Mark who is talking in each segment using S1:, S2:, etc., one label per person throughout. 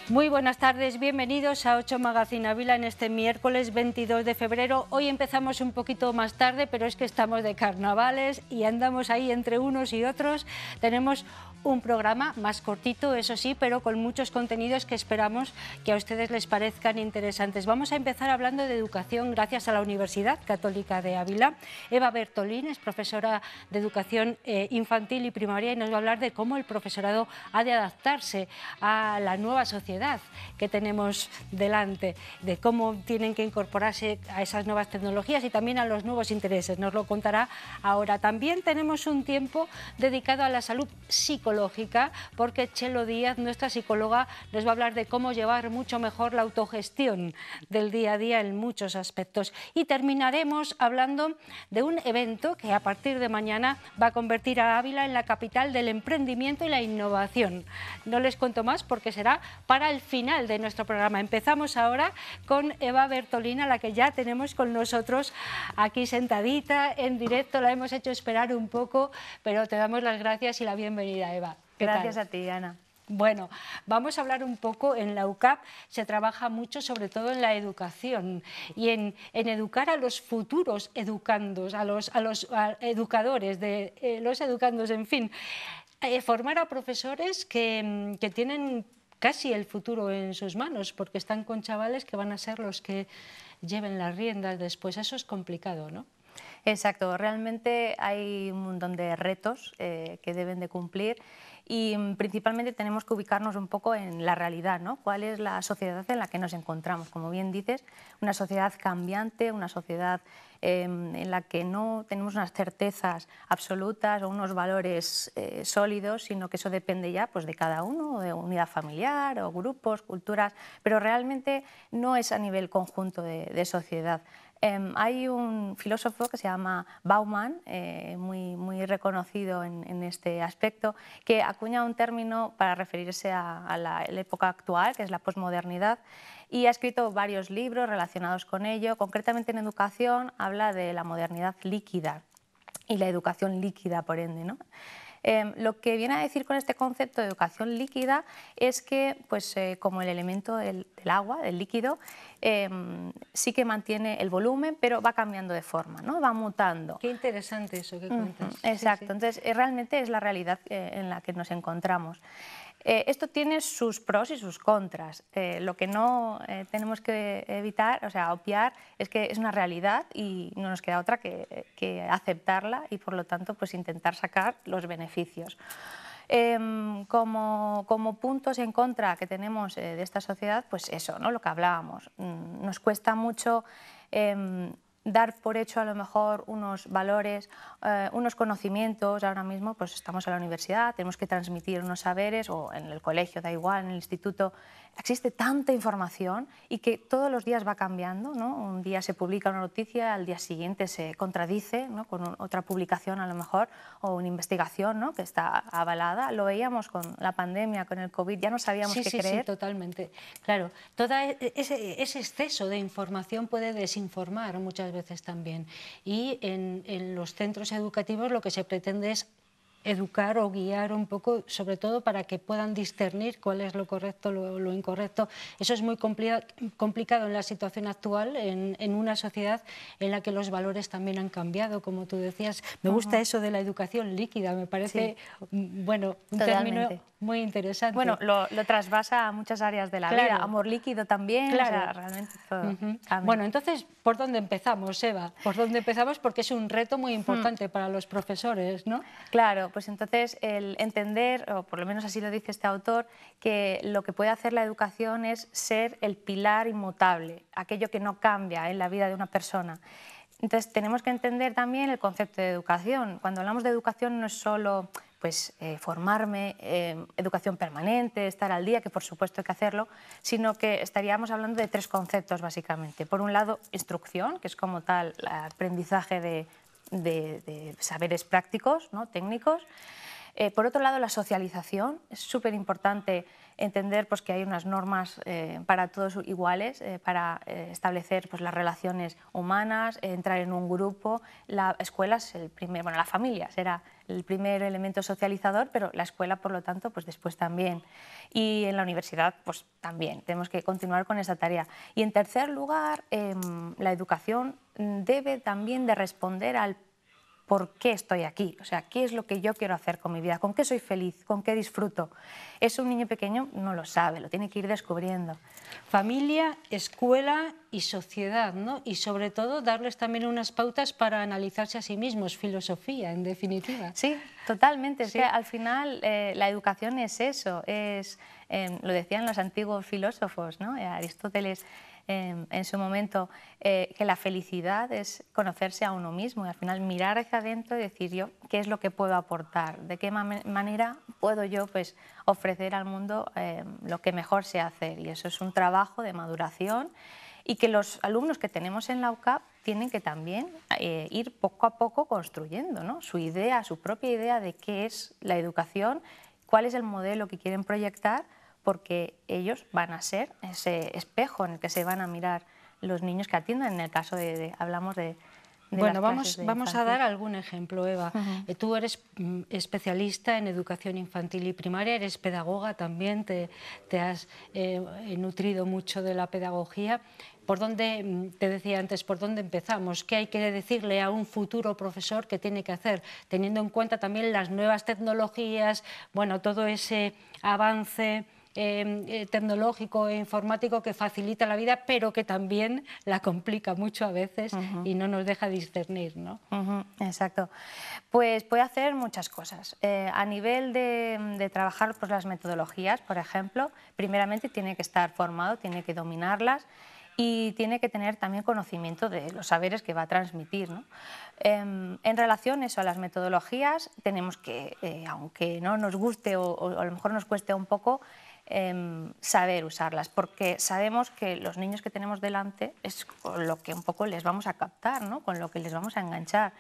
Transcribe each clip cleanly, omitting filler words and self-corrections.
S1: Muy buenas tardes, bienvenidos a 8 Magazine Ávila en este miércoles 22 de febrero. Hoy empezamos un poquito más tarde, pero es que estamos de carnavales y andamos ahí entre unos y otros. Tenemos un programa más cortito, eso sí, pero con muchos contenidos que esperamos que a ustedes les parezcan interesantes. Vamos a empezar hablando de educación gracias a la Universidad Católica de Ávila. Eva Bertolín es profesora de educación infantil y primaria y nos va a hablar de cómo el profesorado ha de adaptarse a la nueva sociedad que tenemos delante, de cómo tienen que incorporarse a esas nuevas tecnologías y también a los nuevos intereses. Nos lo contará ahora. También tenemos un tiempo dedicado a la salud psicológica, porque Chelo Díaz, nuestra psicóloga, nos va a hablar de cómo llevar mucho mejor la autogestión del día a día en muchos aspectos. Y terminaremos hablando de un evento que a partir de mañana va a convertir a Ávila en la capital del emprendimiento y la innovación. No les cuento más porque será para el final de nuestro programa. Empezamos ahora con Eva Bertolín, a la que ya tenemos con nosotros aquí sentadita en directo. La hemos hecho esperar un poco, pero te damos las gracias y la bienvenida, Eva.
S2: Gracias a ti, Ana.
S1: Bueno, vamos a hablar un poco. En la UCAP se trabaja mucho, sobre todo en la educación y en educar a los futuros educandos, a los educadores, los educandos, en fin. Formar a profesores que tienen casi el futuro en sus manos, porque están con chavales que van a ser los que lleven las riendas después. Eso es complicado, ¿no?
S2: Exacto, realmente hay un montón de retos que deben de cumplir y principalmente tenemos que ubicarnos un poco en la realidad, ¿no? ¿Cuál es la sociedad en la que nos encontramos? Como bien dices, una sociedad cambiante, una sociedad en la que no tenemos unas certezas absolutas o unos valores sólidos, sino que eso depende ya pues, de cada uno, de unidad familiar o grupos, culturas, pero realmente no es a nivel conjunto de sociedad. Hay un filósofo que se llama Bauman, muy reconocido en este aspecto, que acuña un término para referirse a la época actual, que es la posmodernidad, y ha escrito varios libros relacionados con ello. Concretamente en educación habla de la modernidad líquida y la educación líquida, por ende, ¿no? Lo que viene a decir con este concepto de educación líquida es que, pues, como el elemento del agua, del líquido, sí que mantiene el volumen, pero va cambiando de forma, ¿no? Va mutando.
S1: Qué interesante eso que cuentas.
S2: Exacto,
S1: Sí, sí.
S2: Entonces realmente es la realidad en la que nos encontramos. Esto tiene sus pros y sus contras. Lo que no tenemos que evitar, o sea, obviar, es que es una realidad y no nos queda otra que aceptarla y, por lo tanto, pues intentar sacar los beneficios. Como puntos en contra que tenemos de esta sociedad, pues eso, ¿no? Lo que hablábamos. Nos cuesta mucho dar por hecho a lo mejor unos valores, unos conocimientos. Ahora mismo pues estamos en la universidad, tenemos que transmitir unos saberes, o en el colegio, da igual, en el instituto. Existe tanta información y que todos los días va cambiando, ¿no? Un día se publica una noticia, al día siguiente se contradice, ¿no? Con otra publicación a lo mejor, o una investigación, ¿no? Que está avalada. Lo veíamos con la pandemia, con el COVID, ya no sabíamos qué creer.
S1: Sí, totalmente. Claro, todo ese exceso de información puede desinformar muchas veces también. Y en los centros educativos lo que se pretende es educar o guiar un poco, sobre todo para que puedan discernir cuál es lo correcto, lo incorrecto. Eso es muy complicado en la situación actual, en una sociedad en la que los valores también han cambiado, como tú decías. Me gusta eso de la educación líquida, me parece, bueno, un término muy interesante.
S2: Bueno, lo trasvasa a muchas áreas de la vida, amor líquido también,
S1: claro.
S2: O sea, realmente todo cambia.
S1: Bueno, entonces, ¿por dónde empezamos, Eva? ¿Por dónde empezamos? Porque es un reto muy importante para los profesores, ¿no?
S2: Claro, pues entonces el entender, o por lo menos así lo dice este autor, que lo que puede hacer la educación es ser el pilar inmutable, aquello que no cambia en la vida de una persona. Entonces tenemos que entender también el concepto de educación. Cuando hablamos de educación no es solo pues, formarme, educación permanente, estar al día, que por supuesto hay que hacerlo, sino que estaríamos hablando de tres conceptos básicamente. Por un lado, instrucción, que es como tal el aprendizaje de saberes prácticos, ¿no? Técnicos. Por otro lado, la socialización. Es súper importante entender pues, que hay unas normas para todos iguales, para establecer pues, las relaciones humanas, entrar en un grupo. La escuela es la familia será el primer elemento socializador, pero la escuela, por lo tanto, pues después también. Y en la universidad, pues también, tenemos que continuar con esa tarea. Y en tercer lugar, la educación debe también de responder al ¿por qué estoy aquí? O sea, ¿qué es lo que yo quiero hacer con mi vida? ¿Con qué soy feliz? ¿Con qué disfruto? Eso un niño pequeño no lo sabe, lo tiene que ir descubriendo.
S1: Familia, escuela y sociedad, ¿no? Y sobre todo darles también unas pautas para analizarse a sí mismos, filosofía, en definitiva.
S2: Sí, totalmente. Es
S1: Sí.
S2: que al final la educación es eso, lo decían los antiguos filósofos, ¿no? Aristóteles en su momento, que la felicidad es conocerse a uno mismo y al final mirar hacia adentro y decir yo qué es lo que puedo aportar, de qué manera puedo yo pues, ofrecer al mundo lo que mejor sé hacer. Y eso es un trabajo de maduración y que los alumnos que tenemos en la UCAP tienen que también ir poco a poco construyendo, ¿no? Su idea, su propia idea de qué es la educación, cuál es el modelo que quieren proyectar, porque ellos van a ser ese espejo en el que se van a mirar los niños que atiendan. En el caso hablamos de
S1: bueno,
S2: las
S1: vamos a dar algún ejemplo, Eva. Tú eres especialista en educación infantil y primaria, eres pedagoga también, te has nutrido mucho de la pedagogía. ¿Por dónde, te decía antes, por dónde empezamos? ¿Qué hay que decirle a un futuro profesor que tiene que hacer, teniendo en cuenta también las nuevas tecnologías, bueno, todo ese avance tecnológico e informático que facilita la vida, pero que también la complica mucho a veces y no nos deja discernir, ¿no?
S2: Exacto. Pues puede hacer muchas cosas. A nivel de trabajar pues, las metodologías, por ejemplo, primeramente tiene que estar formado, tiene que dominarlas y tiene que tener también conocimiento de los saberes que va a transmitir, ¿no? En relación a las metodologías, tenemos que, aunque no nos guste o a lo mejor nos cueste un poco, saber usarlas, porque sabemos que los niños que tenemos delante es con lo que un poco les vamos a captar, ¿no? Con lo que les vamos a enganchar.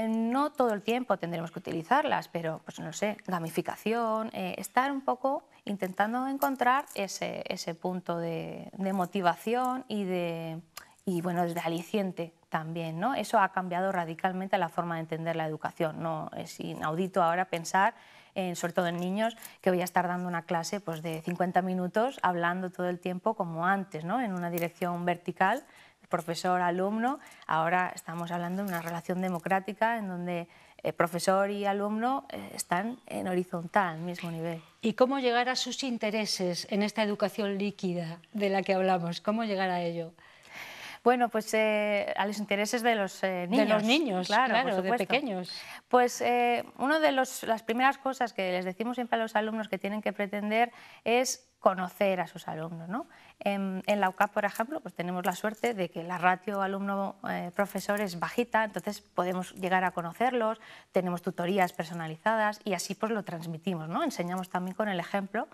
S2: No todo el tiempo tendremos que utilizarlas, pero pues no sé, gamificación, estar un poco intentando encontrar ese punto de motivación y bueno, de aliciente también, ¿no? Eso ha cambiado radicalmente la forma de entender la educación. No es inaudito ahora pensar, sobre todo en niños, que voy a estar dando una clase pues, de 50 minutos hablando todo el tiempo como antes, ¿no? En una dirección vertical, profesor-alumno. Ahora estamos hablando de una relación democrática en donde profesor y alumno están en horizontal, al mismo nivel.
S1: ¿Y cómo llegar a sus intereses en esta educación líquida de la que hablamos? ¿Cómo llegar a ello?
S2: Bueno, pues a los intereses de los niños.
S1: De los niños, claro, de pequeños.
S2: Pues una de las primeras cosas que les decimos siempre a los alumnos que tienen que pretender es conocer a sus alumnos, ¿no? En la UCAP, por ejemplo, pues tenemos la suerte de que la ratio alumno-profesor es bajita, entonces podemos llegar a conocerlos, tenemos tutorías personalizadas y así pues lo transmitimos, ¿no? Enseñamos también con el ejemplo,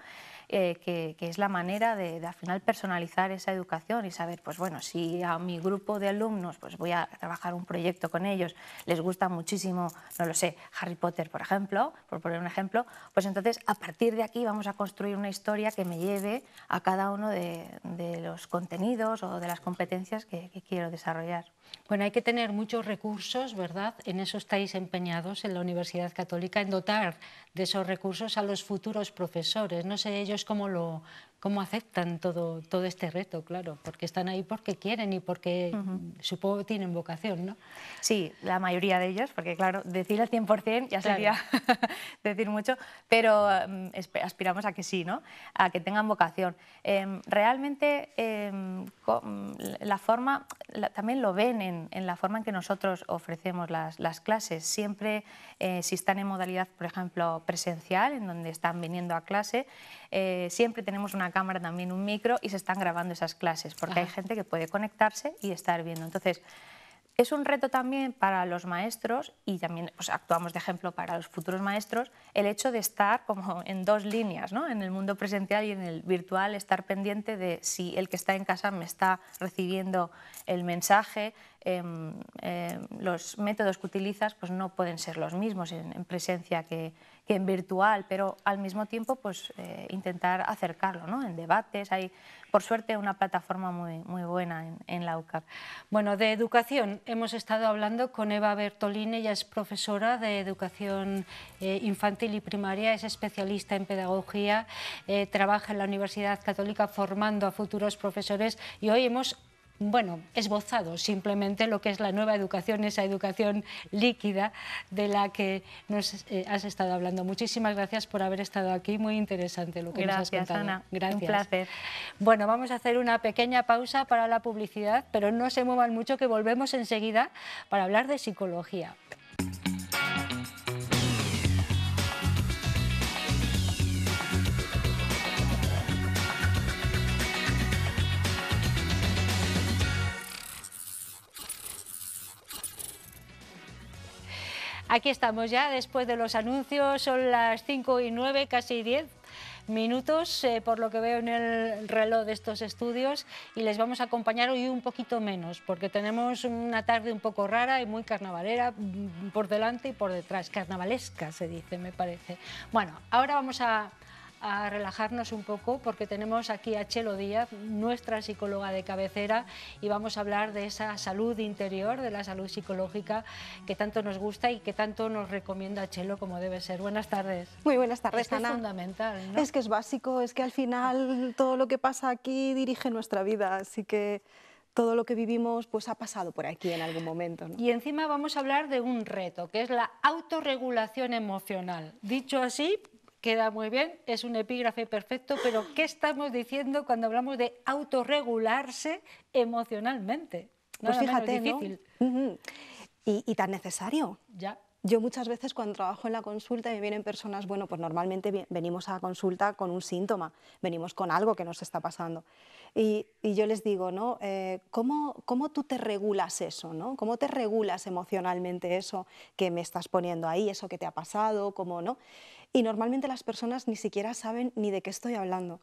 S2: que es la manera de al final personalizar esa educación y saber, pues bueno, si a mi grupo de alumnos pues voy a trabajar un proyecto con ellos, les gusta muchísimo, no lo sé, Harry Potter, por ejemplo, por poner un ejemplo, pues entonces a partir de aquí vamos a construir una historia que me lleve a cada uno de los contenidos o de las competencias que quiero desarrollar.
S1: Bueno, hay que tener muchos recursos, ¿verdad? En eso estáis empeñados en la Universidad Católica, en dotar de esos recursos a los futuros profesores. No sé ellos cómo aceptan todo este reto, claro, porque están ahí porque quieren y porque supongo que tienen vocación, ¿no?
S2: Sí, la mayoría de ellos, porque claro, decir al 100% ya sería decir mucho, pero aspiramos a que sí, ¿no? A que tengan vocación. Realmente la forma, también lo ven en la forma en que nosotros ofrecemos las clases. Siempre, si están en modalidad, por ejemplo, presencial, en donde están viniendo a clase, siempre tenemos una cámara, también un micro, y se están grabando esas clases, porque hay gente que puede conectarse y estar viendo. Entonces, es un reto también para los maestros y también pues, actuamos de ejemplo para los futuros maestros el hecho de estar como en dos líneas, ¿no? En el mundo presencial y en el virtual, estar pendiente de si el que está en casa me está recibiendo el mensaje, los métodos que utilizas pues no pueden ser los mismos en presencia que en virtual, pero al mismo tiempo pues, intentar acercarlo, ¿no? En debates. Hay, por suerte, una plataforma muy buena en la UCAP.
S1: Bueno, de educación hemos estado hablando con Eva Bertolini, ella es profesora de educación infantil y primaria, es especialista en pedagogía, trabaja en la Universidad Católica formando a futuros profesores y hoy hemos esbozado simplemente lo que es la nueva educación, esa educación líquida de la que nos has estado hablando. Muchísimas gracias por haber estado aquí, muy interesante lo que nos has contado.
S2: Ana.
S1: Gracias,
S2: un placer.
S1: Bueno, vamos a hacer una pequeña pausa para la publicidad, pero no se muevan mucho que volvemos enseguida para hablar de psicología. Aquí estamos ya, después de los anuncios, son las 5:09, casi 10 minutos, por lo que veo en el reloj de estos estudios, y les vamos a acompañar hoy un poquito menos, porque tenemos una tarde un poco rara y muy carnavalera por delante y por detrás, carnavalesca se dice, me parece. Bueno, ahora vamos a relajarnos un poco porque tenemos aquí a Chelo Díaz, nuestra psicóloga de cabecera, y vamos a hablar de esa salud interior, de la salud psicológica que tanto nos gusta y que tanto nos recomienda Chelo como debe ser. Buenas tardes.
S3: Muy buenas tardes,
S1: Esto
S3: Ana.
S1: Es fundamental, ¿no?
S3: Es que es básico, es que al final todo lo que pasa aquí dirige nuestra vida, así que todo lo que vivimos pues ha pasado por aquí en algún momento, ¿no?
S1: Y encima vamos a hablar de un reto, que es la autorregulación emocional. Dicho así, queda muy bien, es un epígrafe perfecto, pero ¿qué estamos diciendo cuando hablamos de autorregularse emocionalmente?
S3: Pues fíjate,
S1: menos difícil.
S3: ¿no? Y tan necesario.
S1: Ya.
S3: Yo muchas veces cuando trabajo en la consulta y me vienen personas, bueno, pues normalmente venimos a la consulta con un síntoma, venimos con algo que nos está pasando. Y yo les digo, ¿no? ¿Cómo tú te regulas eso, ¿no? ¿Cómo te regulas emocionalmente eso que me estás poniendo ahí, eso que te ha pasado, cómo no? Y normalmente las personas ni siquiera saben ni de qué estoy hablando.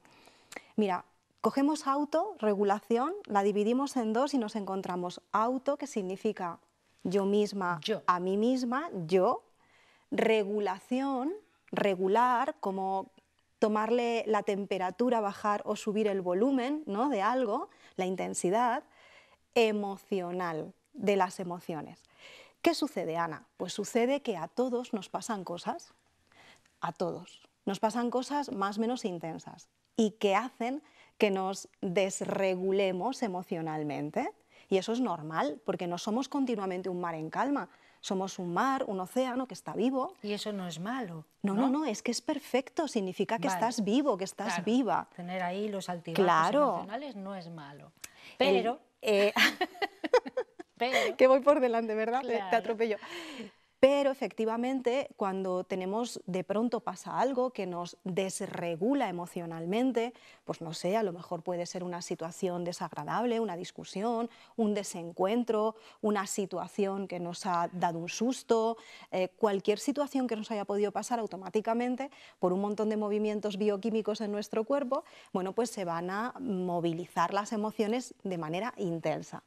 S3: Mira, cogemos autorregulación, la dividimos en dos y nos encontramos auto, que significa yo misma, a mí misma, yo, regulación, regular, como tomarle la temperatura, bajar o subir el volumen, ¿no? De algo, la intensidad, emocional, de las emociones. ¿Qué sucede, Ana? Pues sucede que a todos nos pasan cosas, a todos. Nos pasan cosas más o menos intensas y que hacen que nos desregulemos emocionalmente. Y eso es normal, porque no somos continuamente un mar en calma. Somos un mar, un océano que está vivo.
S1: Y eso no es malo.
S3: No, es que es perfecto. Significa que estás vivo, que estás viva.
S1: Tener ahí los altibajos emocionales no es malo. Pero...
S3: pero que voy por delante, ¿verdad?
S1: Claro.
S3: Te atropello. Pero efectivamente, cuando tenemos, de pronto pasa algo que nos desregula emocionalmente, pues no sé, a lo mejor puede ser una situación desagradable, una discusión, un desencuentro, una situación que nos ha dado un susto, cualquier situación que nos haya podido pasar automáticamente por un montón de movimientos bioquímicos en nuestro cuerpo, bueno, pues se van a movilizar las emociones de manera intensa.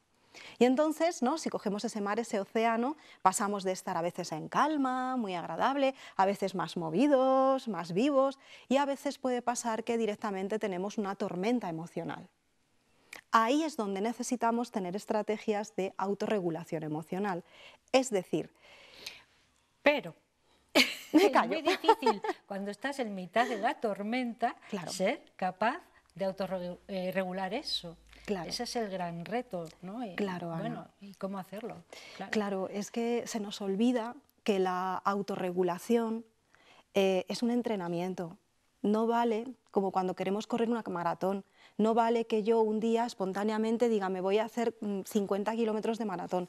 S3: Y entonces, ¿no? Si cogemos ese mar, ese océano, pasamos de estar a veces en calma, muy agradable, a veces más movidos, más vivos, y a veces puede pasar que directamente tenemos una tormenta emocional. Ahí es donde necesitamos tener estrategias de autorregulación emocional. Es decir...
S1: Pero...
S3: me
S1: es
S3: callo.
S1: muy difícil cuando estás en mitad de la tormenta ser capaz de autorregular eso.
S3: Claro.
S1: Ese es el gran reto, ¿no?
S3: Claro, Ana.
S1: Bueno, ¿y cómo hacerlo?
S3: Claro, es que se nos olvida que la autorregulación es un entrenamiento. No vale, como cuando queremos correr una maratón, no vale que yo un día espontáneamente diga me voy a hacer 50 kilómetros de maratón.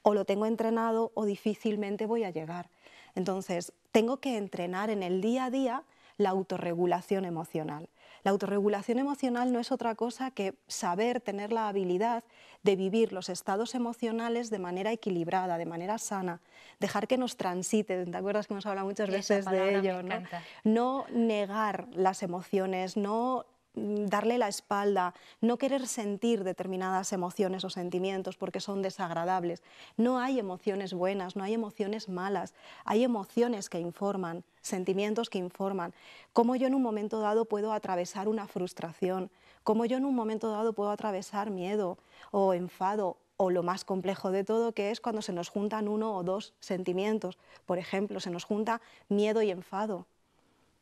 S3: O lo tengo entrenado o difícilmente voy a llegar. Entonces, tengo que entrenar en el día a día la autorregulación emocional. La autorregulación emocional no es otra cosa que saber tener la habilidad de vivir los estados emocionales de manera equilibrada, de manera sana, dejar que nos transiten. ¿Te acuerdas que hemos hablado muchas veces de ello?
S1: ¿No?
S3: No negar las emociones, no darle la espalda, no querer sentir determinadas emociones o sentimientos porque son desagradables. No hay emociones buenas, no hay emociones malas, hay emociones que informan, sentimientos que informan. Cómo yo en un momento dado puedo atravesar una frustración, cómo yo en un momento dado puedo atravesar miedo o enfado, o lo más complejo de todo, que es cuando se nos juntan uno o dos sentimientos. Por ejemplo, se nos junta miedo y enfado.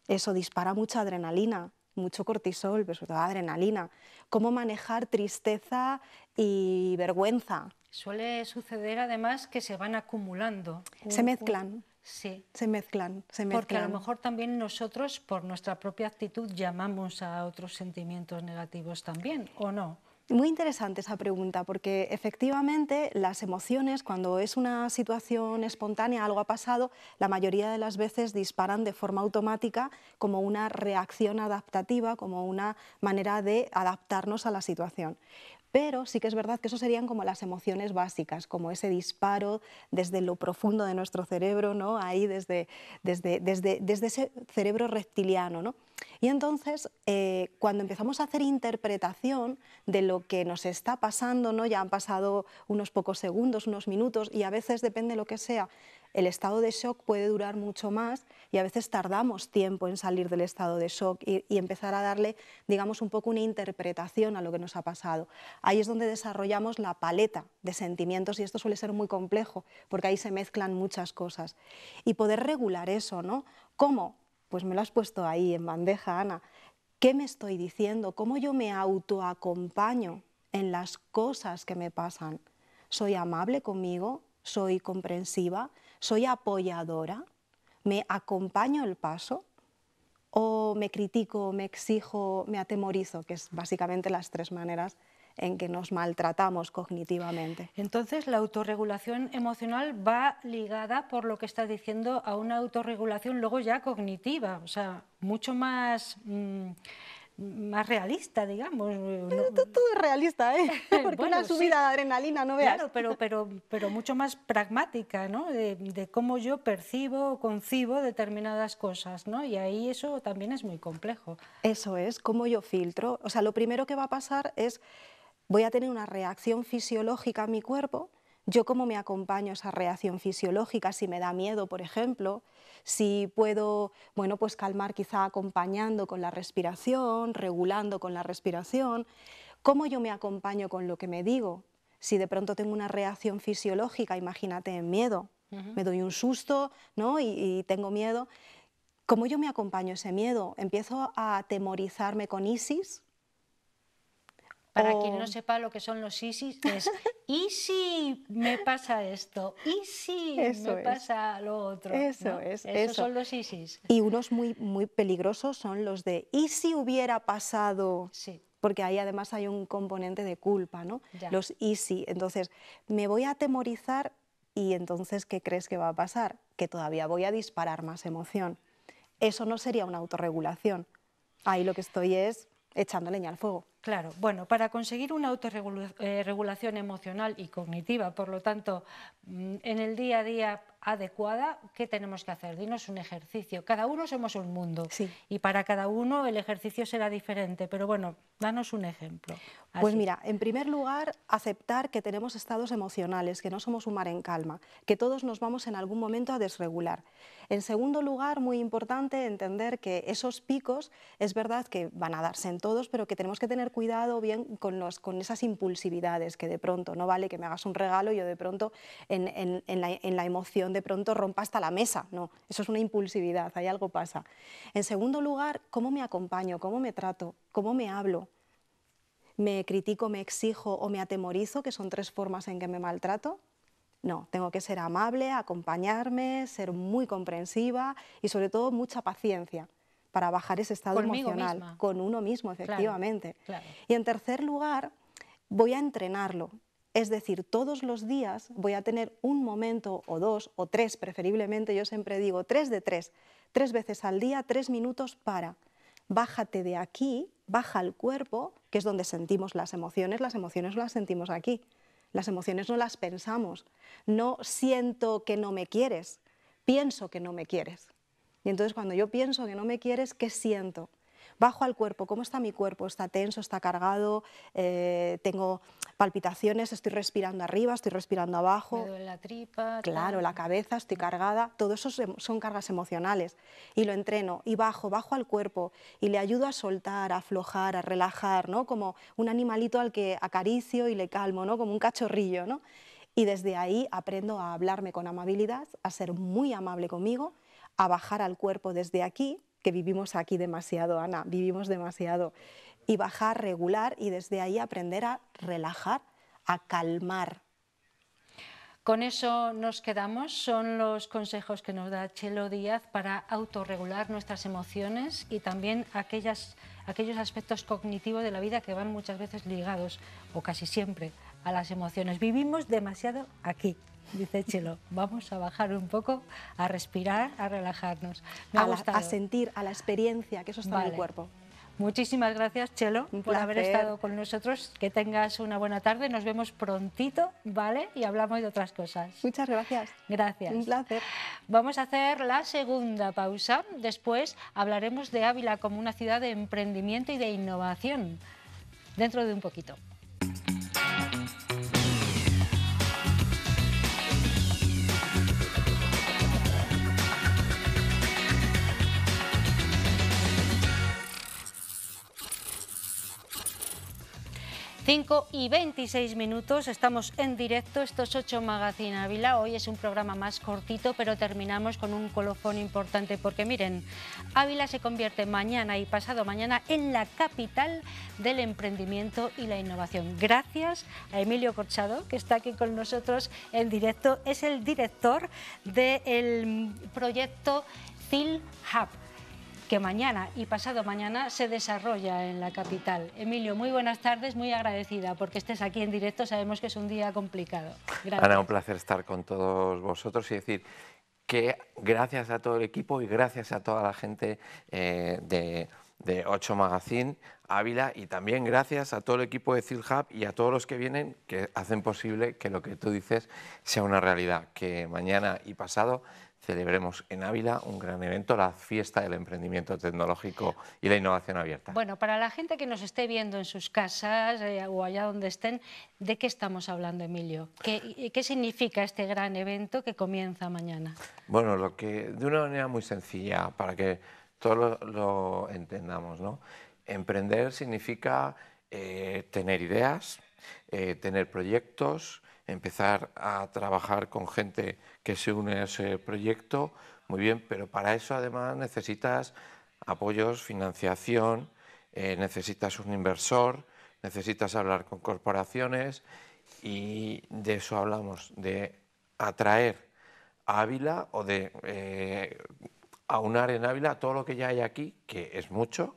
S3: Eso dispara mucha adrenalina, mucho cortisol, pero sobre todo adrenalina. Cómo manejar tristeza y vergüenza.
S1: Suele suceder además que se van acumulando.
S3: Se mezclan.
S1: Sí.
S3: Se mezclan.
S1: Porque a lo mejor también nosotros, por nuestra propia actitud, llamamos a otros sentimientos negativos también, ¿o no?
S3: Muy interesante esa pregunta, porque efectivamente las emociones, cuando es una situación espontánea, algo ha pasado, la mayoría de las veces disparan de forma automática como una reacción adaptativa, como una manera de adaptarnos a la situación. Pero sí que es verdad que eso serían como las emociones básicas, como ese disparo desde lo profundo de nuestro cerebro, ¿no? Ahí desde ese cerebro reptiliano, ¿no? Y entonces, cuando empezamos a hacer interpretación de lo que nos está pasando, ¿no? Ya han pasado unos pocos segundos, unos minutos, y a veces, depende de lo que sea, el estado de shock puede durar mucho más y a veces tardamos tiempo en salir del estado de shock y empezar a darle, digamos, un poco una interpretación a lo que nos ha pasado. Ahí es donde desarrollamos la paleta de sentimientos y esto suele ser muy complejo porque ahí se mezclan muchas cosas. Y poder regular eso, ¿no? ¿Cómo? Pues me lo has puesto ahí en bandeja, Ana. ¿Qué me estoy diciendo? ¿Cómo yo me autoacompaño en las cosas que me pasan? ¿Soy amable conmigo? ¿Soy comprensiva? ¿Soy apoyadora? ¿Me acompaño el paso? ¿O me critico, me exijo, me atemorizo? Que es básicamente las tres maneras en que nos maltratamos cognitivamente.
S1: Entonces, la autorregulación emocional va ligada, por lo que estás diciendo, a una autorregulación luego ya cognitiva, o sea, mucho más, más realista, digamos.
S3: Todo es realista, ¿eh? Porque
S1: Bueno,
S3: una subida de adrenalina, no veas.
S1: Claro, pero mucho más pragmática, ¿no? De cómo yo percibo, concibo determinadas cosas, ¿no? Y ahí eso también es muy complejo.
S3: Eso es, cómo yo filtro. O sea, lo primero que va a pasar es, voy a tener una reacción fisiológica en mi cuerpo. Yo cómo me acompaño esa reacción fisiológica, si me da miedo, por ejemplo, si puedo, bueno, pues calmar quizá acompañando con la respiración, regulando con la respiración, cómo yo me acompaño con lo que me digo. Si de pronto tengo una reacción fisiológica, imagínate en miedo, me doy un susto, ¿no? y tengo miedo, ¿cómo yo me acompaño ese miedo? ¿Empiezo a atemorizarme con ISIS?
S1: Para quien no sepa lo que son los ISIS, es ¿y si me pasa esto? ¿Y si me pasa lo otro?
S3: Eso
S1: ¿no?
S3: es.
S1: Esos son los ISIS.
S3: Y unos muy, muy peligrosos son los de ¿y si hubiera pasado?
S1: Sí.
S3: Porque ahí además hay un componente de culpa, ¿no?
S1: Ya.
S3: Los ¿y si? Entonces, me voy a atemorizar y entonces, ¿qué crees que va a pasar? Que todavía voy a disparar más emoción. Eso no sería una autorregulación. Ahí lo que estoy es echando leña al fuego.
S1: Claro, bueno, para conseguir una autorregulación emocional y cognitiva, por lo tanto, en el día a día adecuada, ¿qué tenemos que hacer? Dinos un ejercicio. Cada uno somos un mundo
S3: Sí.
S1: y para cada uno el ejercicio será diferente, pero bueno, danos un ejemplo.
S3: Pues mira, en primer lugar, aceptar que tenemos estados emocionales, que no somos un mar en calma, que todos nos vamos en algún momento a desregular. En segundo lugar, muy importante, entender que esos picos es verdad que van a darse en todos, pero que tenemos que tener cuidado bien con esas impulsividades, que de pronto no vale que me hagas un regalo y yo de pronto en la emoción de pronto rompa hasta la mesa. No, eso es una impulsividad, ahí algo pasa. En segundo lugar, ¿cómo me acompaño? ¿Cómo me trato? ¿Cómo me hablo? ¿Me critico, me exijo o me atemorizo, que son tres formas en que me maltrato? No, tengo que ser amable, acompañarme, ser muy comprensiva y sobre todo mucha paciencia para bajar ese estado emocional
S1: Misma.
S3: con uno mismo, efectivamente.
S1: Claro.
S3: Y en tercer lugar, voy a entrenarlo. Es decir, todos los días voy a tener un momento o dos o tres, preferiblemente, yo siempre digo 3 de 3, 3 veces al día, 3 minutos para. Bájate de aquí, baja el cuerpo, que es donde sentimos las emociones no las sentimos aquí, las emociones no las pensamos, no siento que no me quieres, pienso que no me quieres. Y entonces cuando yo pienso que no me quieres, ¿qué siento? bajo al cuerpo, ¿cómo está mi cuerpo? ¿Está tenso, está cargado? ¿Tengo palpitaciones? ¿Estoy respirando arriba, estoy respirando abajo?
S1: Me duele la tripa.
S3: Claro,
S1: tal.
S3: la cabeza, estoy cargada, todo eso son cargas emocionales. Y lo entreno y bajo al cuerpo y le ayudo a soltar, a aflojar, a relajar, ¿no? Como un animalito al que acaricio y le calmo, ¿no? Como un cachorrillo, ¿no? Y desde ahí aprendo a hablarme con amabilidad, a ser muy amable conmigo, a bajar al cuerpo desde aquí, que vivimos aquí demasiado, Ana, vivimos demasiado, y bajar regular y desde ahí aprender a relajar, a calmar.
S1: Con eso nos quedamos, son los consejos que nos da Chelo Díaz para autorregular nuestras emociones y también aquellos aspectos cognitivos de la vida que van muchas veces ligados, o casi siempre, a las emociones. Vivimos demasiado aquí, dice Chelo. Vamos a bajar un poco, a respirar, a relajarnos. Me ha gustado.
S3: A sentir, a la experiencia, que eso está en el cuerpo.
S1: Muchísimas gracias, Chelo, por haber estado con nosotros. Que tengas una buena tarde. Nos vemos prontito, ¿vale? Y hablamos de otras cosas.
S3: Muchas gracias.
S1: Gracias.
S3: Un placer.
S1: Vamos a hacer la segunda pausa. Después hablaremos de Ávila como una ciudad de emprendimiento y de innovación. Dentro de un poquito. 5:26, estamos en directo, esto es 8 Magazine Ávila. Hoy es un programa más cortito, pero terminamos con un colofón importante porque miren, Ávila se convierte mañana y pasado mañana en la capital del emprendimiento y la innovación. Gracias a Emilio Corchado, que está aquí con nosotros en directo, es el director del proyecto CIL Hub, que mañana y pasado mañana se desarrolla en la capital. Emilio, muy buenas tardes, muy agradecida porque estés aquí en directo, sabemos que es un día complicado. Gracias.
S4: Ana, un placer estar con todos vosotros y decir que gracias a todo el equipo y gracias a toda la gente de 8 Magazine Ávila y también gracias a todo el equipo de CIL Hub y a todos los que vienen que hacen posible que lo que tú dices sea una realidad, que mañana y pasado celebremos en Ávila un gran evento, la fiesta del emprendimiento tecnológico y la innovación abierta.
S1: Bueno, para la gente que nos esté viendo en sus casas o allá donde estén, ¿de qué estamos hablando, Emilio? ¿Qué significa este gran evento que comienza mañana?
S4: Bueno, de una manera muy sencilla, para que todos lo entendamos, ¿no? Emprender significa tener ideas, tener proyectos, empezar a trabajar con gente que se une a ese proyecto, muy bien, pero para eso además necesitas apoyos, financiación, necesitas un inversor, necesitas hablar con corporaciones y de eso hablamos, de atraer a Ávila o de aunar en Ávila todo lo que ya hay aquí, que es mucho,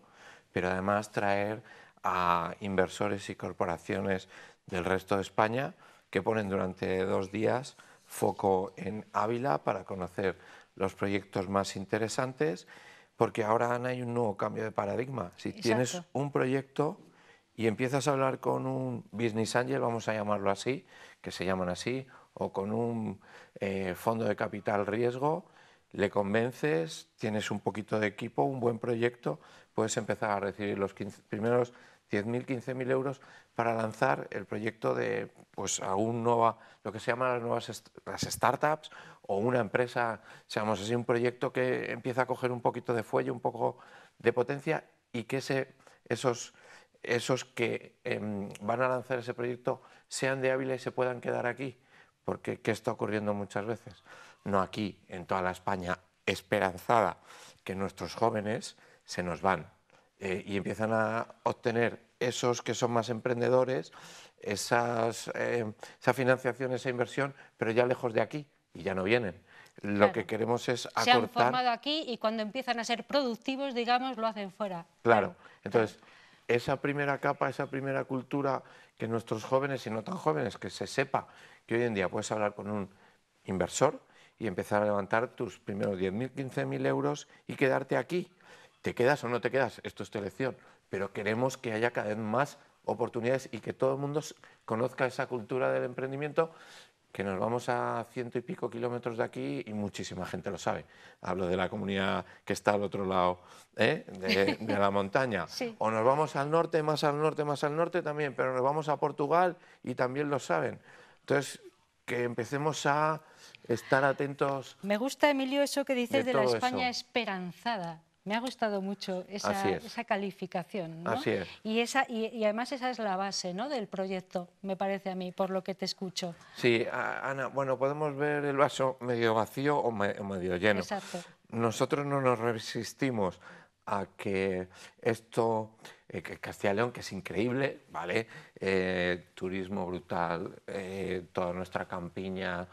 S4: pero además traer a inversores y corporaciones del resto de España que ponen durante 2 días foco en Ávila para conocer los proyectos más interesantes, porque ahora, Ana, hay un nuevo cambio de paradigma. Si tienes un proyecto y empiezas a hablar con un business angel, vamos a llamarlo así, que se llaman así, o con un fondo de capital riesgo, le convences, tienes un poquito de equipo, un buen proyecto, puedes empezar a recibir los primeros 10.000, 15.000 euros para lanzar el proyecto de pues, lo que se llaman las startups o una empresa, seamos así, un proyecto que empieza a coger un poquito de fuelle, un poco de potencia y que esos que van a lanzar ese proyecto sean de Ávila y se puedan quedar aquí. Porque ¿qué está ocurriendo muchas veces? No aquí, en toda la España esperanzada, que nuestros jóvenes se nos van y empiezan a obtener esos que son más emprendedores, esa financiación, esa inversión, pero ya lejos de aquí y ya no vienen. Lo que queremos es acortar...
S1: Se han formado aquí y cuando empiezan a ser productivos, digamos, lo hacen fuera.
S4: Claro. Entonces, esa primera capa, esa primera cultura que nuestros jóvenes y no tan jóvenes, que se sepa que hoy en día puedes hablar con un inversor y empezar a levantar tus primeros 10.000, 15.000 euros y quedarte aquí. ¿Te quedas o no te quedas? Esto es tu elección, pero queremos que haya cada vez más oportunidades y que todo el mundo conozca esa cultura del emprendimiento que nos vamos a 100 y pico kilómetros de aquí y muchísima gente lo sabe. Hablo de la comunidad que está al otro lado de la montaña.
S1: Sí.
S4: O nos vamos al norte, más al norte, más al norte también, pero nos vamos a Portugal y también lo saben. Entonces, que empecemos a estar atentos.
S1: Me gusta, Emilio, eso que dices de la
S4: todo
S1: España
S4: eso.
S1: esperanzada. Me ha gustado mucho
S4: Así es.
S1: esa calificación, ¿no?
S4: Así es.
S1: Y además esa es la base, ¿no?, del proyecto, me parece a mí, por lo que te escucho.
S4: Sí, Ana, bueno, podemos ver el vaso medio vacío o medio lleno.
S1: Exacto.
S4: Nosotros no nos resistimos a que esto, que Castilla y León, que es increíble, ¿vale? Turismo brutal, toda nuestra campiña,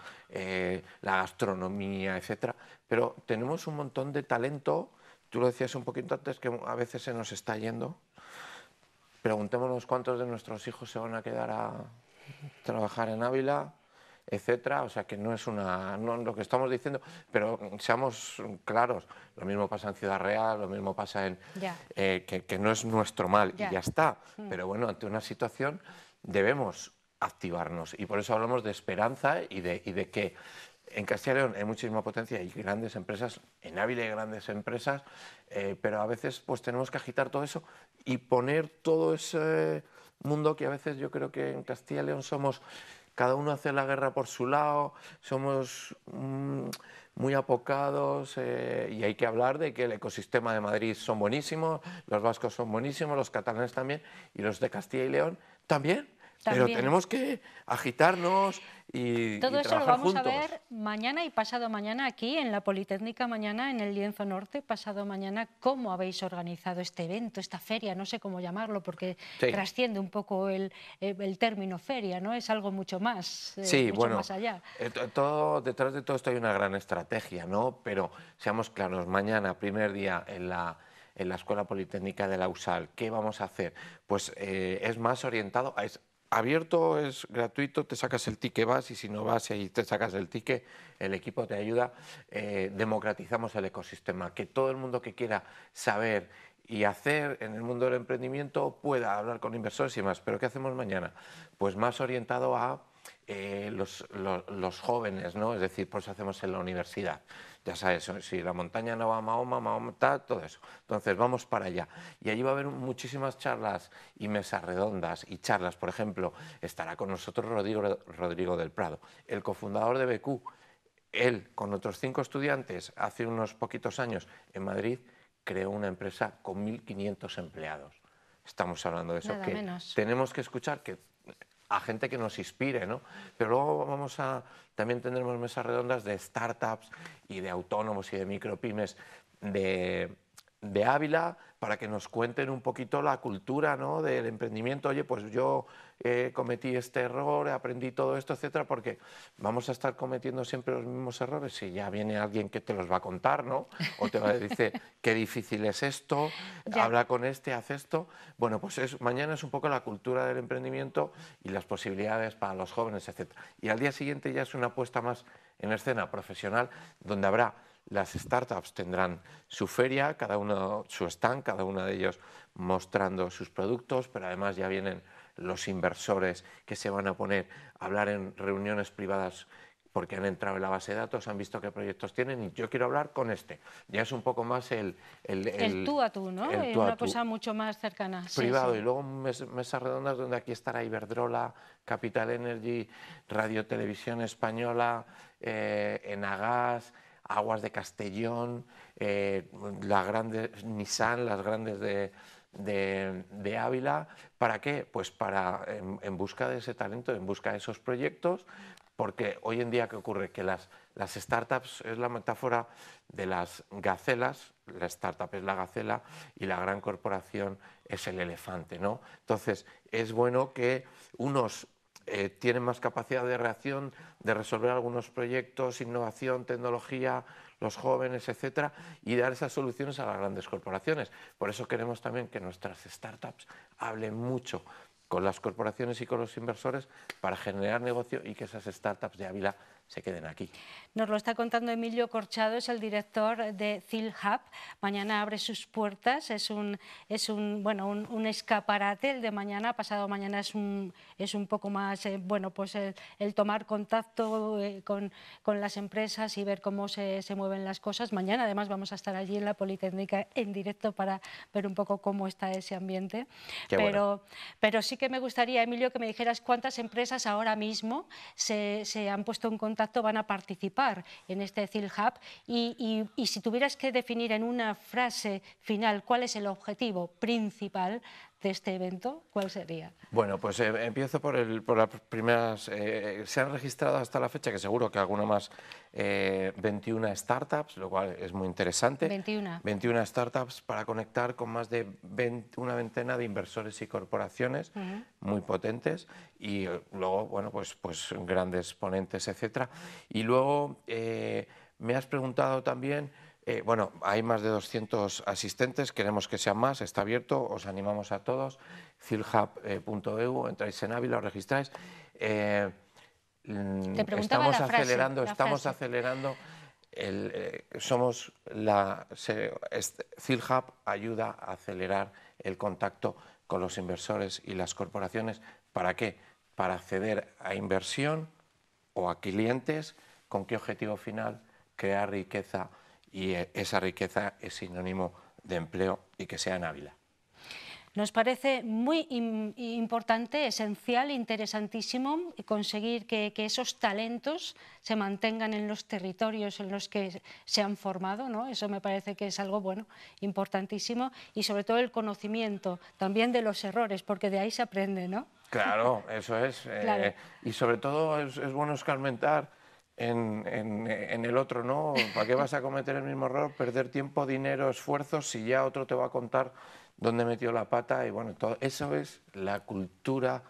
S4: la gastronomía, etcétera, pero tenemos un montón de talento. Tú lo decías un poquito antes, que a veces se nos está yendo. Preguntémonos cuántos de nuestros hijos se van a quedar a trabajar en Ávila, etcétera. O sea, que no es no lo que estamos diciendo, pero seamos claros. Lo mismo pasa en Ciudad Real, lo mismo pasa en... que no es nuestro mal, y ya está. Pero bueno, ante una situación debemos activarnos, y por eso hablamos de esperanza y de que en Castilla y León hay muchísima potencia, hay grandes empresas, en Ávila hay grandes empresas, pero a veces pues tenemos que agitar todo eso y poner todo ese mundo que a veces yo creo que en Castilla y León somos, cada uno hace la guerra por su lado, somos muy apocados, y hay que hablar de que el ecosistema de Madrid son buenísimos, los vascos son buenísimos, los catalanes también, y los de Castilla y León también. Pero tenemos que agitarnos y
S1: todo eso lo
S4: trabajar
S1: vamos
S4: juntos.
S1: a ver mañana y pasado mañana aquí en la Politécnica, mañana en el Lienzo Norte, pasado mañana. ¿Cómo habéis organizado este evento, esta feria? No sé cómo llamarlo, porque trasciende un poco el término feria, ¿no? Es algo mucho más, mucho más allá.
S4: Detrás de todo esto hay una gran estrategia, ¿no? Pero seamos claros, mañana, primer día en la Escuela Politécnica de la USAL, ¿qué vamos a hacer? Pues es más orientado a... abierto, es gratuito, te sacas el ticket, vas, y si no vas y te sacas el ticket, el equipo te ayuda. Democratizamos el ecosistema, que todo el mundo que quiera saber y hacer en el mundo del emprendimiento pueda hablar con inversores y más. ¿Pero qué hacemos mañana? Pues más orientado a los jóvenes, ¿no? Es decir, por eso hacemos en la universidad. Ya sabes, si la montaña no va a Mahoma, Mahoma está, todo eso. Entonces vamos para allá. Y allí va a haber muchísimas charlas y mesas redondas y charlas. Por ejemplo, estará con nosotros Rodrigo del Prado, el cofundador de BQ. Él, con otros 5 estudiantes, hace unos poquitos años en Madrid, creó una empresa con 1.500 empleados. Estamos hablando de eso,
S1: Nada
S4: que
S1: menos.
S4: tenemos que escuchar a gente que nos inspire, ¿no? Pero luego también tendremos mesas redondas de startups y de autónomos y de micropymes de Ávila, para que nos cuenten un poquito la cultura, ¿no?, del emprendimiento. Oye, pues yo cometí este error, aprendí todo esto, etcétera, porque vamos a estar cometiendo siempre los mismos errores si ya viene alguien que te los va a contar, ¿no? O te dice qué difícil es esto, habla con este, haz esto. Bueno, pues mañana es un poco la cultura del emprendimiento y las posibilidades para los jóvenes, etcétera. Y al día siguiente ya es una apuesta más en escena profesional, donde habrá... Las startups tendrán su feria, cada uno su stand, cada uno de ellos mostrando sus productos, pero además ya vienen los inversores que se van a poner a hablar en reuniones privadas porque han entrado en la base de datos, han visto qué proyectos tienen y yo quiero hablar con este. Ya es un poco más el
S1: tú a tú, ¿no? Una cosa mucho más cercana.
S4: Privado.
S1: Sí.
S4: Y luego mesas redondas donde aquí estará Iberdrola, Capital Energy, Radio Televisión Española, Enagas, Aguas de Castellón, las grandes Nissan, las grandes de Ávila. ¿Para qué? Pues en busca de ese talento, en busca de esos proyectos, porque hoy en día, ¿qué ocurre? Que las startups es la metáfora de las gacelas, la startup es la gacela y la gran corporación es el elefante, ¿no? Entonces, es bueno que unos tienen más capacidad de reacción, de resolver algunos proyectos, innovación, tecnología, los jóvenes, etcétera, y dar esas soluciones a las grandes corporaciones. Por eso queremos también que nuestras startups hablen mucho con las corporaciones y con los inversores para generar negocio y que esas startups de Ávila se queden aquí.
S1: Nos lo está contando Emilio Corchado, es el director de CIL Hub. Mañana abre sus puertas, es un escaparate. El de mañana, pasado mañana es un poco más, pues el tomar contacto con las empresas y ver cómo se mueven las cosas. Mañana además vamos a estar allí en la Politécnica en directo para ver un poco cómo está ese ambiente. Pero sí que me gustaría, Emilio, que me dijeras cuántas empresas ahora mismo se han puesto en contacto, van a participar en este CIL Hub y si tuvieras que definir en una frase final cuál es el objetivo principal de este evento, ¿cuál sería?
S4: Bueno, pues empiezo por las primeras. Se han registrado hasta la fecha, que seguro que alguna más, 21 startups, lo cual es muy interesante. 21 startups para conectar con más de una veintena de inversores y corporaciones muy potentes y luego, bueno, pues grandes ponentes, etcétera. Y luego me has preguntado también. Bueno, hay más de 200 asistentes, queremos que sean más, está abierto, os animamos a todos, cilhub.eu, entráis en Ávila, os registráis. Estamos acelerando, CIL Hub ayuda a acelerar el contacto con los inversores y las corporaciones. ¿Para qué? Para acceder a inversión o a clientes. ¿Con qué objetivo final? Crear riqueza. Y esa riqueza es sinónimo de empleo y que sea en Ávila.
S1: Nos parece muy importante, esencial, interesantísimo conseguir que esos talentos se mantengan en los territorios en los que se han formado, ¿no? Eso me parece que es algo importantísimo y sobre todo el conocimiento también de los errores, porque de ahí se aprende, ¿no?
S4: Claro, eso es.
S1: Claro.
S4: Y sobre todo es bueno escarmentar en el otro, ¿no? ¿Para qué vas a cometer el mismo error, perder tiempo, dinero, esfuerzos, si ya otro te va a contar dónde metió la pata? Y bueno, todo eso es la cultura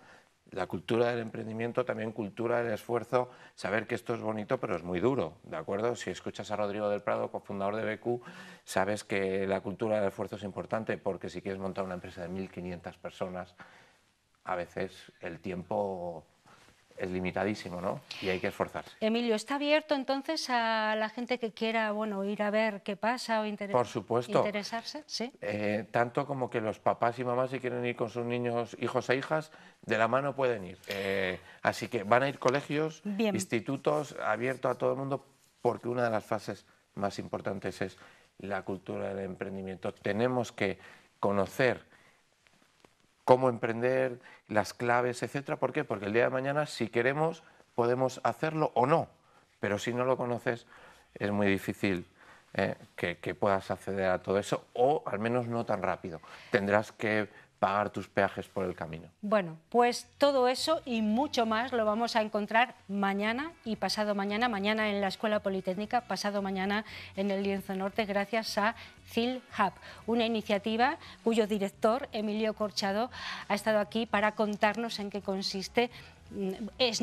S4: del emprendimiento, también cultura del esfuerzo, saber que esto es bonito, pero es muy duro, ¿de acuerdo? Si escuchas a Rodrigo del Prado, cofundador de BQ, sabes que la cultura del esfuerzo es importante, porque si quieres montar una empresa de 1.500 personas, a veces el tiempo es limitadísimo, ¿no? Y hay que esforzarse.
S1: Emilio, ¿está abierto entonces a la gente que quiera, ir a ver qué pasa o
S4: Por supuesto.
S1: interesarse? ¿Sí?
S4: Tanto como que los papás y mamás, si quieren ir con sus niños, hijos e hijas, de la mano pueden ir. Así que van a ir colegios, institutos, abierto a todo el mundo, porque una de las fases más importantes es la cultura del emprendimiento. Tenemos que conocer cómo emprender, las claves, etcétera. ¿Por qué? Porque el día de mañana, si queremos, podemos hacerlo o no, pero si no lo conoces, es muy difícil que puedas acceder a todo eso, o al menos no tan rápido. Tendrás que pagar tus peajes por el camino.
S1: Bueno, pues todo eso y mucho más lo vamos a encontrar mañana y pasado mañana, mañana en la Escuela Politécnica, pasado mañana en el Lienzo Norte, gracias a CIL Hub, una iniciativa cuyo director, Emilio Corchado, ha estado aquí para contarnos en qué consiste. No es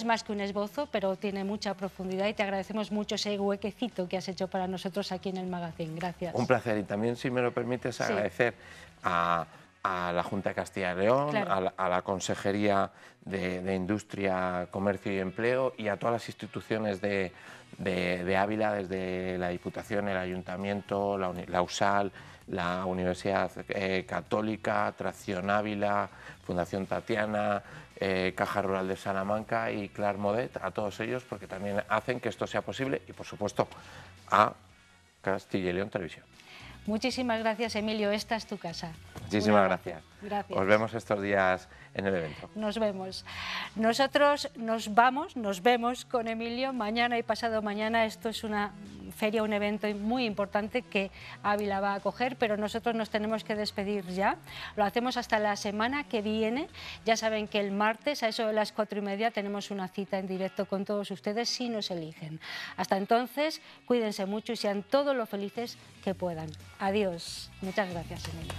S1: más que un esbozo, pero tiene mucha profundidad y te agradecemos mucho ese huequecito que has hecho para nosotros aquí en el magazine. Gracias.
S4: Un placer, y también, si me lo permites, agradecer a la Junta de Castilla y León, claro, a la Consejería de Industria, Comercio y Empleo y a todas las instituciones de Ávila, desde la Diputación, el Ayuntamiento, la USAL, la Universidad Católica, Tracción Ávila, Fundación Tatiana, Caja Rural de Salamanca y Clar Modet, a todos ellos, porque también hacen que esto sea posible, y por supuesto a Castilla y León Televisión.
S1: Muchísimas gracias, Emilio, esta es tu casa.
S4: Muchísimas gracias.
S1: Gracias.
S4: Os vemos estos días en el evento.
S1: Nos vemos. Nosotros nos vemos con Emilio mañana y pasado mañana. Esto es una feria, un evento muy importante que Ávila va a acoger, pero nosotros nos tenemos que despedir ya. Lo hacemos hasta la semana que viene. Ya saben que el martes a eso de las 4:30 tenemos una cita en directo con todos ustedes si nos eligen. Hasta entonces, cuídense mucho y sean todos lo felices que puedan. Adiós. Muchas gracias, Emilio.